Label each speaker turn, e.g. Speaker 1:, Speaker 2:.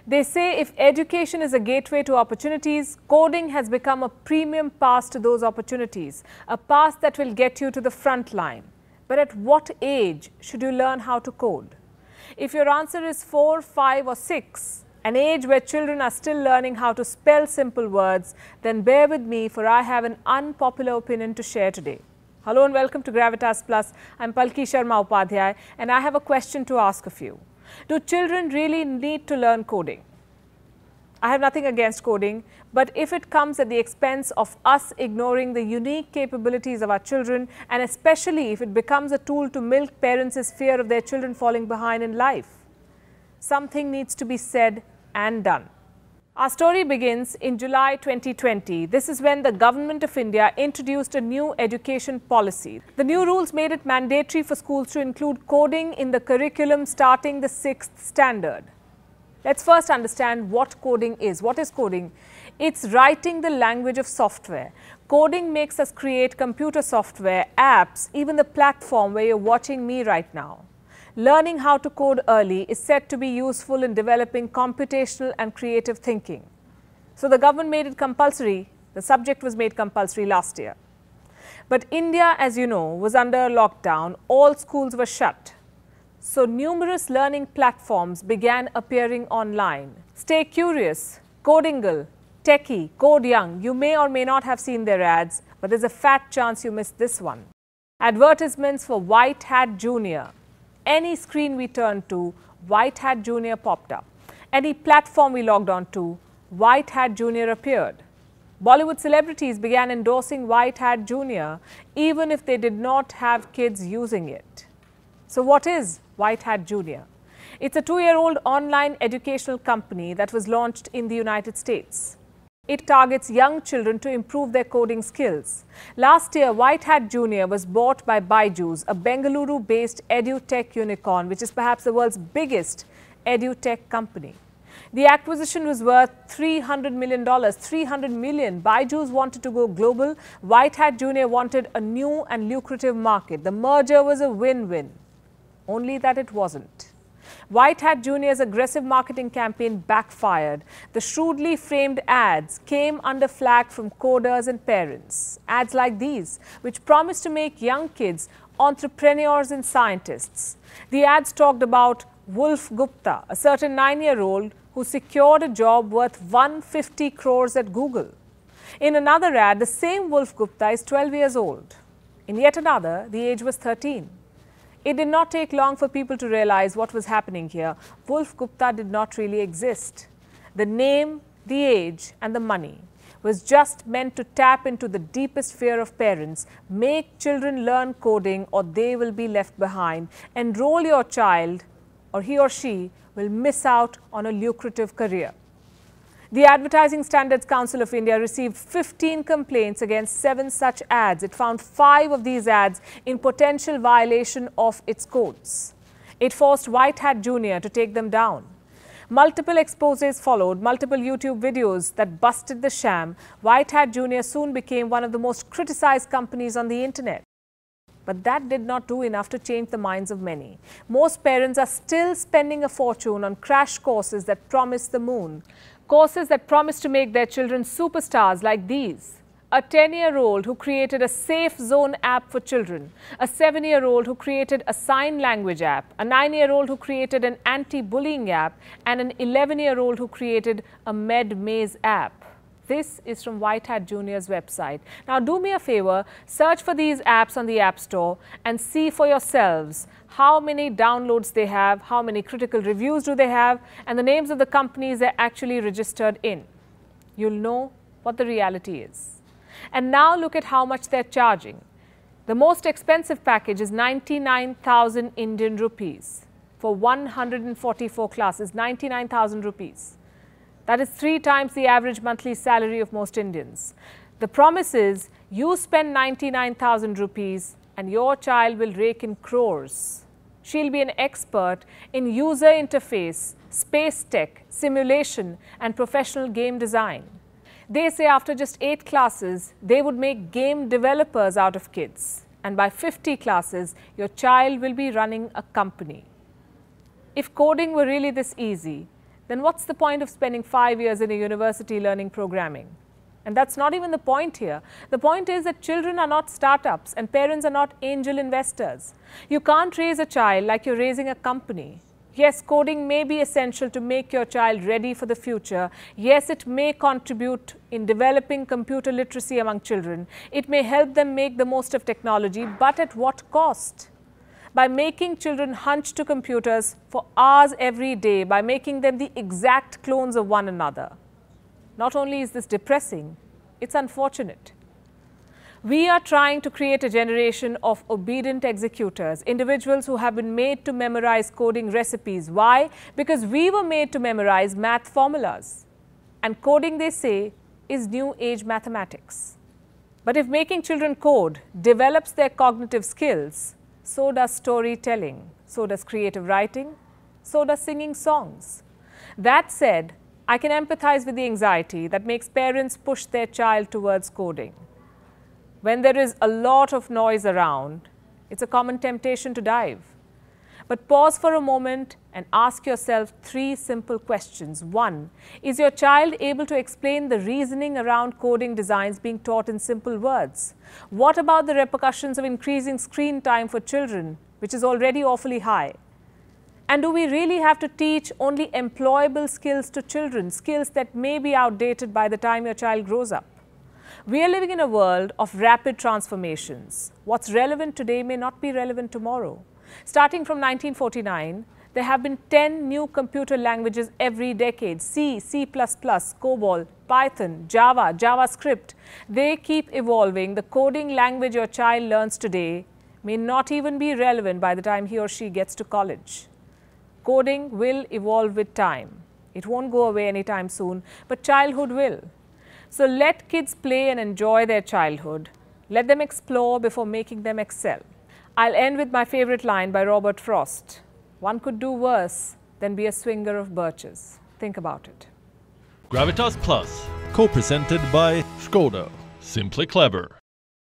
Speaker 1: They say if education is a gateway to opportunities, coding has become a premium pass to those opportunities, a pass that will get you to the front line. But at what age should you learn how to code? If your answer is 4, 5 or 6, an age where children are still learning how to spell simple words, then bear with me, for I have an unpopular opinion to share today. Hello and welcome to Gravitas Plus. I'm Palki Sharma Upadhyay and I have a question to ask of you. Do children really need to learn coding? I have nothing against coding, but if it comes at the expense of us ignoring the unique capabilities of our children, and especially if it becomes a tool to milk parents' fear of their children falling behind in life, something needs to be said and done. Our story begins in July 2020. This is when the Government of India introduced a new education policy. The new rules made it mandatory for schools to include coding in the curriculum starting the 6th standard. Let's first understand what coding is. What is coding? It's writing the language of software. Coding makes us create computer software, apps, even the platform where you're watching me right now. Learning how to code early is said to be useful in developing computational and creative thinking. So the government made it compulsory. The subject was made compulsory last year. But India, as you know, was under lockdown. All schools were shut. So numerous learning platforms began appearing online. Stay Curious, Codingle, Techie, Code Young. You may or may not have seen their ads, but there's a fat chance you missed this one. Advertisements for White Hat Junior. Any screen we turned to, White Hat Junior popped up. Any platform we logged on to, White Hat Junior appeared. Bollywood celebrities began endorsing White Hat Junior even if they did not have kids using it. So what is White Hat Junior? It's a 2-year-old online educational company that was launched in the United States. It targets young children to improve their coding skills. Last year, White Hat Junior was bought by Byju's, a Bengaluru-based edutech unicorn, which is perhaps the world's biggest edutech company. The acquisition was worth $300 million. $300 million. Byju's wanted to go global. White Hat Junior wanted a new and lucrative market. The merger was a win-win, only that it wasn't. White Hat Junior's aggressive marketing campaign backfired. The shrewdly framed ads came under flack from coders and parents. Ads like these, which promised to make young kids entrepreneurs and scientists. The ads talked about Wolf Gupta, a certain 9-year-old who secured a job worth 150 crores at Google. In another ad, the same Wolf Gupta is 12 years old. In yet another, the age was 13. It did not take long for people to realize what was happening here. Wolf Gupta did not really exist. The name, the age and the money was just meant to tap into the deepest fear of parents. Make children learn coding or they will be left behind. Enroll your child or he or she will miss out on a lucrative career. The Advertising Standards Council of India received 15 complaints against 7 such ads. It found 5 of these ads in potential violation of its codes. It forced White Hat Junior to take them down. Multiple exposés followed, multiple YouTube videos that busted the sham. White Hat Junior soon became one of the most criticized companies on the internet. But that did not do enough to change the minds of many. Most parents are still spending a fortune on crash courses that promise the moon. Courses that promise to make their children superstars like these. A 10-year-old who created a safe zone app for children. A 7-year-old who created a sign language app. A 9-year-old who created an anti-bullying app. And an 11-year-old who created a med maze app. This is from White Hat Junior's website. Now do me a favor, search for these apps on the App Store and see for yourselves how many downloads they have, how many critical reviews do they have, and the names of the companies they're actually registered in. You'll know what the reality is. And now look at how much they're charging. The most expensive package is 99,000 Indian rupees for 144 classes, 99,000 rupees. That is 3 times the average monthly salary of most Indians. The promise is you spend 99,000 rupees and your child will rake in crores. She'll be an expert in user interface, space tech, simulation and professional game design. They say after just 8 classes, they would make game developers out of kids. And by 50 classes, your child will be running a company. If coding were really this easy, then what's the point of spending 5 years in a university learning programming? And that's not even the point here. The point is that children are not startups and parents are not angel investors. You can't raise a child like you're raising a company. Yes, coding may be essential to make your child ready for the future. Yes, it may contribute in developing computer literacy among children. It may help them make the most of technology, but at what cost? By making children hunch to computers for hours every day, by making them the exact clones of one another. Not only is this depressing, it's unfortunate. We are trying to create a generation of obedient executors, individuals who have been made to memorize coding recipes. Why? Because we were made to memorize math formulas. And coding, they say, is new age mathematics. But if making children code develops their cognitive skills, so does storytelling, so does creative writing, so does singing songs. That said, I can empathize with the anxiety that makes parents push their child towards coding. When there is a lot of noise around, it's a common temptation to dive. But pause for a moment and ask yourself 3 simple questions. 1, is your child able to explain the reasoning around coding designs being taught in simple words? What about the repercussions of increasing screen time for children, which is already awfully high? And do we really have to teach only employable skills to children, skills that may be outdated by the time your child grows up? We are living in a world of rapid transformations. What's relevant today may not be relevant tomorrow. Starting from 1949, there have been 10 new computer languages every decade: C, C++, COBOL, Python, Java, JavaScript. They keep evolving. The coding language your child learns today may not even be relevant by the time he or she gets to college. Coding will evolve with time. It won't go away anytime soon, but childhood will. So let kids play and enjoy their childhood. Let them explore before making them excel. I'll end with my favorite line by Robert Frost. One could do worse than be a swinger of birches. Think about it.
Speaker 2: Gravitas Plus, co-presented by Skoda. Simply clever.